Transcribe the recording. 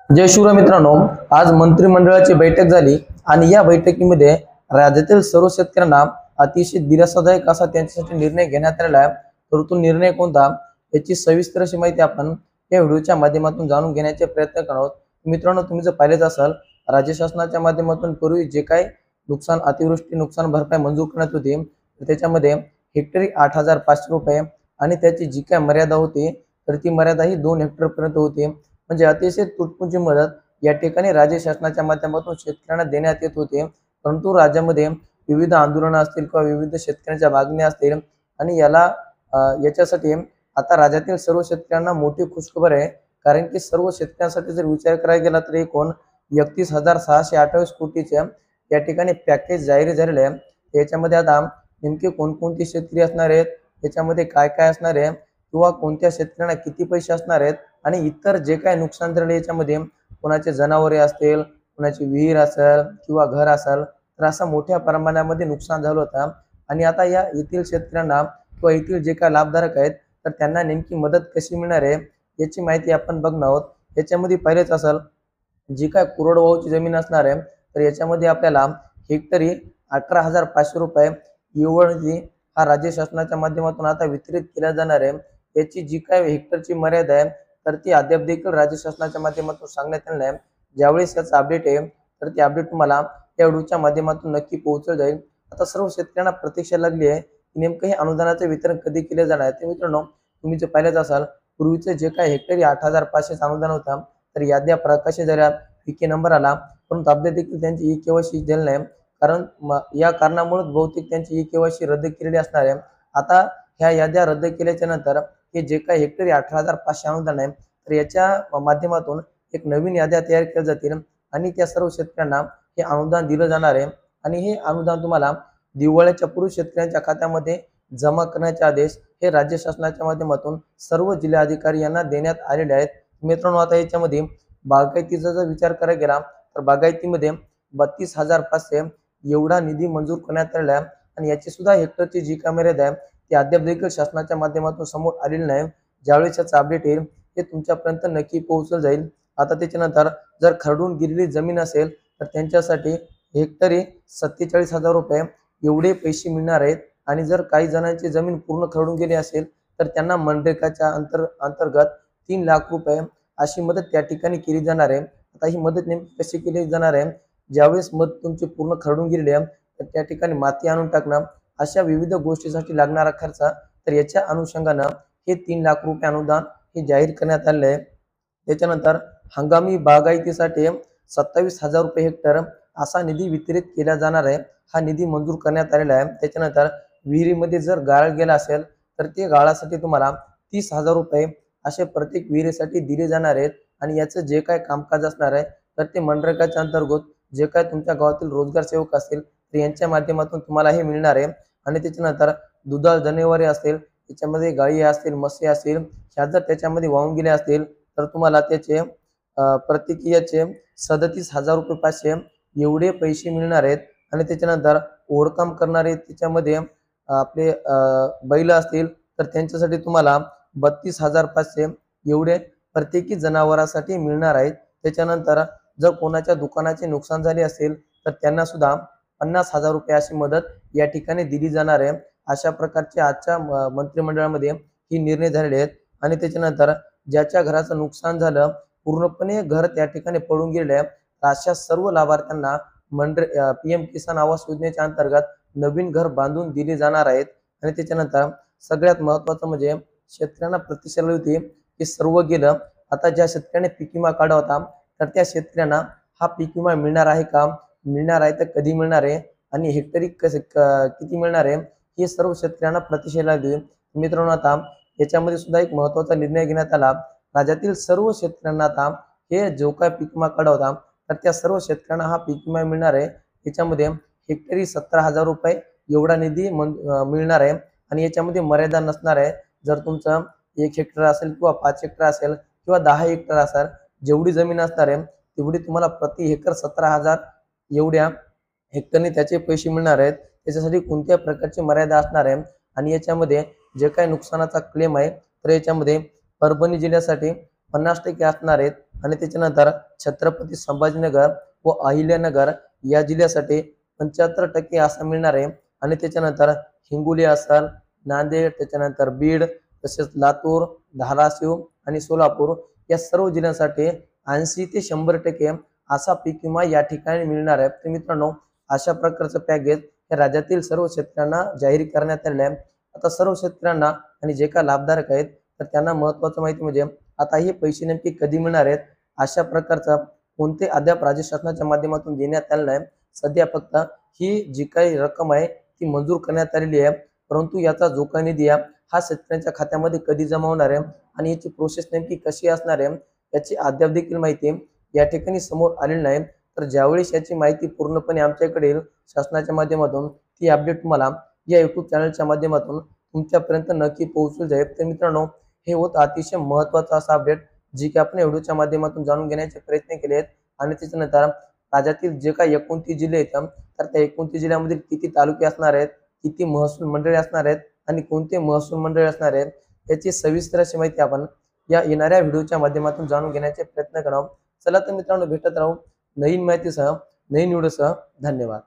जय शिवराय मित्रांनो, आज मंत्रिमंडळाची बैठक झाली आणि या बैठकीमध्ये राज्यातील सर्व शेतकऱ्यांना अतिशय दिलासादायक असा त्यांच्यासाठी निर्णय घेण्यात आलेला आहे। तर तो निर्णय कोणता याची सविस्तर अशी माहिती आपण या व्हिडिओच्या माध्यमातून जाणून घेण्याचे प्रयत्न करणार आहोत। मित्रांनो, तुम्ही जर पाहिलेच असाल, राज्य शासनाच्या माध्यमातून पूर्वी जे काही नुकसान, अतिवृष्टी नुकसान भरपाई मंजूर करण्यात होती, त्याच्यामध्ये हेक्टरी 8,500 रुपये आणि त्याची जी काय मर्यादा होती तर ती मर्यादा ही 2 हेक्टर पर्यंत होती। म्हणजे अतिशय तुटपुंजी मदत या ठिकाणी राज्य शासनाच्या माध्यमातून शेतकऱ्यांना देण्यात येत होते। परंतु राज्यामध्ये विविध आंदोलनं असतील किंवा विविध शेतकऱ्यांच्या मागण्या असतील आणि याच्यासाठी आता राज्यातील सर्व शेतकऱ्यांना मोठी खुशखबर आहे। कारण की सर्व शेतकऱ्यांसाठी जर विचार करायला गेला तर एकूण 31,628 कोटीच्या या ठिकाणी पॅकेज जाहीर झालेले आहे। याच्यामध्ये आता नेमके कोणकोणते शेतकरी असणार आहेत, याच्यामध्ये काय काय असणार आहे किंवा कोणत्या शेतकऱ्यांना किती पैसे असणार आहेत आणि इतर जे काही नुकसान झाले याच्यामध्ये कोणाचे जनावरे असतील, कोणाची विहीर असेल किंवा घर असेल, तर असा मोठ्या प्रमाणामध्ये नुकसान झालं होतं। आणि आता या येथील शेतकऱ्यांना किंवा येथील जे काही लाभधारक आहेत तर त्यांना नेमकी मदत कशी मिळणार आहे याची माहिती आपण बघणार आहोत। याच्यामध्ये पहिलेच असेल, जी काय कोरडवाहूची जमीन असणार आहे तर याच्यामध्ये आपल्याला हेक्टरी 18,500 रुपये एवढी हा राज्य शासनाच्या माध्यमातून आता वितरित केला जाणार आहे। याची जी काय हेक्टरची मर्यादा आहे तर ती अद्याप देखील राज्य शासनाच्या माध्यमातून सांगण्यात आलेलं आहे। ज्यावेळेस याचं अपडेट आहे तर ते अपडेट तुम्हाला या व्हिडिओच्या माध्यमातून नक्की पोहोचलं जाईल। आता सर्व शेतकऱ्यांना प्रतीक्षा लागली आहे की नेमकं हे अनुदानाचे वितरण कधी केले जाणार आहे। तर मित्रांनो, तुम्ही जर पाहिलेच असाल, पूर्वीचे जे काही हेक्टरी 8,500 अनुदान होतं तर याद्या प्रकाशित झाल्या, पीके नंबर आला, परंतु अपडेट देखील त्यांची ई-केवायसी झाली नाही। कारण या कारणामुळे बहुतेक त्यांची ई-केवायसी रद्द केलेली असणार आहे। आता ह्या याद्या रद्द केल्याच्या नंतर हे जे काही हेक्टरी 18,500 अनुदान आहे तर याच्या माध्यमातून एक नवीन याद्या तयार केल्या जातील आणि त्या सर्व शेतकऱ्यांना हे अनुदान दिलं जाणार आहे। आणि हे अनुदान तुम्हाला दिवाळीच्या पूर्वी शेतकऱ्यांच्या खात्यामध्ये जमा करण्याचे आदेश हे राज्य शासनाच्या माध्यमातून सर्व जिल्हाधिकारी यांना देण्यात आलेले आहेत। मित्रांनो, आता याच्यामध्ये बागायतीचा जर विचार करायला गेला तर बागायतीमध्ये 32,500 एवढा निधी मंजूर करण्यात आलेला आहे आणि याची सुद्धा हेक्टरची जी काय मर्यादा आहे ती अद्याप देखील शासनाच्या माध्यमातून समोर आलेली नाही। ज्यावेळेस याचं अपडेट येईल हे तुमच्यापर्यंत नक्की पोहोचलं जाईल। आता त्याच्यानंतर जर खरडून गेलेली जमीन असेल तर त्यांच्यासाठी हेक्टरी 47,000 रुपये एवढे पैसे मिळणार आहेत। आणि जर काही जणांची जमीन पूर्ण खरडून गेली असेल तर त्यांना मनरेगाच्या अंतर्गत 3 लाख रुपये अशी मदत त्या ठिकाणी केली जाणार आहे। आता ही मदत नेमकी कशी केली जाणार आहे, ज्यावेळेस मदत तुमची पूर्ण खरडून गेलेली आहे तर त्या ठिकाणी माती आणून टाकणं, अशा विविध गोष्टीसाठी लागणारा खर्च, तर याच्या अनुषंगानं हे 3 लाख रुपये अनुदान हे जाहीर करण्यात आले आहे। त्याच्यानंतर हंगामी बागायतीसाठी 27,000 रुपये हेक्टर असा निधी वितरित केला जाणार आहे। हा निधी मंजूर करण्यात आलेला आहे। त्याच्यानंतर विहिरीमध्ये जर गाळ गेला असेल तर ते गाळासाठी तुम्हाला 30,000 रुपये असे प्रत्येक विहिरीसाठी दिले जाणार आहेत। आणि याचं जे काय कामकाज असणार आहे तर ते मनरेगाच्या अंतर्गत जे काय तुमच्या गावातील रोजगार सेवक असतील तर यांच्या माध्यमातून तुम्हाला हे मिळणार आहे। आणि त्याच्यानंतर दुधाळ जनावरे असतील, त्याच्यामध्ये गायी असतील, म्हशी असतील, ह्या जर त्याच्यामध्ये वाहून गेल्या असतील तर तुम्हाला त्याचे प्रत्येकी याचे 37,000 रुपये 500 एवढे पैसे मिळणार आहेत। आणि त्याच्यानंतर ओढकाम करणारे त्याच्यामध्ये आपले बैल असतील तर त्यांच्यासाठी तुम्हाला 32,500 एवढे प्रत्येकी जनावरांसाठी मिळणार आहेत। त्याच्यानंतर जर कोणाच्या दुकानाचे नुकसान झाले असेल तर त्यांना सुद्धा 50,000 रुपये अशी मदत या ठिकाणी दिली जाणार आहे। अशा प्रकारचे आजच्या मंत्रिमंडळामध्ये ही निर्णय झालेले आहेत। आणि त्याच्यानंतर ज्याच्या घराचं नुकसान झालं, पूर्णपणे घर त्या ठिकाणी पडून गेले आहे, अशा सर्व लाभार्थ्यांना पीएम किसान आवास योजनेच्या अंतर्गत नवीन घर बांधून दिले जाणार आहेत। आणि त्याच्यानंतर सगळ्यात महत्त्वाचं म्हणजे शेतकऱ्यांना प्रतीक्षा होती की सर्व गेलं, आता ज्या शेतकऱ्याने पीक विमा काढला होता तर त्या शेतकऱ्यांना हा पीक विमा मिळणार आहे का, मिळणार आहे तर कधी मिळणार आहे आणि हेक्टरी किती मिळणार आहे, हे सर्व शेतकऱ्यांना प्रतीक्षा लागली। मित्रांनो, आता याच्यामध्ये सुद्धा एक महत्त्वाचा निर्णय घेण्यात आला। राज्यातील सर्व शेतकऱ्यांना आता हे जो काय पीक विमा काढला होता तर त्या सर्व शेतकऱ्यांना हा पीक विमा मिळणार आहे। याच्यामध्ये हेक्टरी 17,000 रुपये एवढा निधी मिळणार आहे आणि याच्यामध्ये मर्यादा नसणार आहे। जर तुमचं 1 हेक्टर असेल किंवा 5 हेक्टर असेल किंवा 10 हेक्टर असेल, जेवढी जमीन असणार आहे तेवढी तुम्हाला प्रति हेक्टर 17,000 एवढ्या हेक्टरने त्याचे पैसे मिळणार आहेत। त्याच्यासाठी कोणत्याही प्रकारची मर्यादा असणार आहे। आणि याच्यामध्ये जे काही नुकसानाचा क्लेम आहे तर याच्यामध्ये परभणी जिल्ह्यासाठी 50% असणार आहेत आणि त्याच्यानंतर छत्रपती संभाजीनगर व अहिल्यानगर या जिल्ह्यासाठी 75% असं मिळणार आहे आणि त्याच्यानंतर हिंगोली असेल, नांदेड, त्याच्यानंतर बीड, तसेच लातूर, धाराशिव आणि सोलापूर या सर्व जिल्ह्यांसाठी 80 ते 100% असा पीक विमा या ठिकाणी मिळणार आहे. तर मित्रांनो, अशा प्रकारचं पॅकेज या राज्यातील सर्व शेतकऱ्यांना जाहीर करण्यात आले आहे. आता सर्व शेतकऱ्यांना आणि जे का लाभधारक आहेत तर त्यांना महत्त्वाचं माहिती म्हणजे आता हे पैसे नेमके कधी मिळणार आहेत, अशा प्रकारचा कोणते अद्याप राज्य शासनाच्या माध्यमातून देण्यात आलेलं आहे. सध्या फक्त ही जी काही रक्कम आहे ती मंजूर करण्यात आलेली आहे, परंतु याचा जो काही निधी आहे हा शेतकऱ्यांच्या खात्यामध्ये कधी जमा होणार आहे आणि याची प्रोसेस नेमकी कशी असणार आहे याची अद्याप देखील माहिती या ठिकाणी समोर आलेली नाही. तर ज्यावेळेस याची माहिती पूर्णपणे आमच्याकडे येईल शासनाच्या माध्यमातून, ती अपडेट तुम्हाला या युट्यूब चॅनलच्या माध्यमातून तुमच्यापर्यंत नक्की पोहोचली जाईल. तर मित्रांनो, हे होतं अतिशय महत्त्वाचं असं अपडेट जी की आपण व्हिडिओच्या माध्यमातून जाणून घेण्याचे प्रयत्न केले आहेत. आणि त्याच्यानंतर राज्यातील जे काही 29 जिल्हे आहेत तर त्या 29 जिल्ह्यामध्ये किती तालुके असणार आहेत, किती महसूल मंडळे असणार आहेत आणि कोणते महसूल मंडळे असणार आहेत याची सविस्तर अशी माहिती आपण या येणाऱ्या व्हिडिओच्या माध्यमातून जाणून घेण्याचे प्रयत्न करावा. चला तर मित्रांनो, भेटत राहू नवीन माहितीसह, नवीन व्हिडिओसह. धन्यवाद.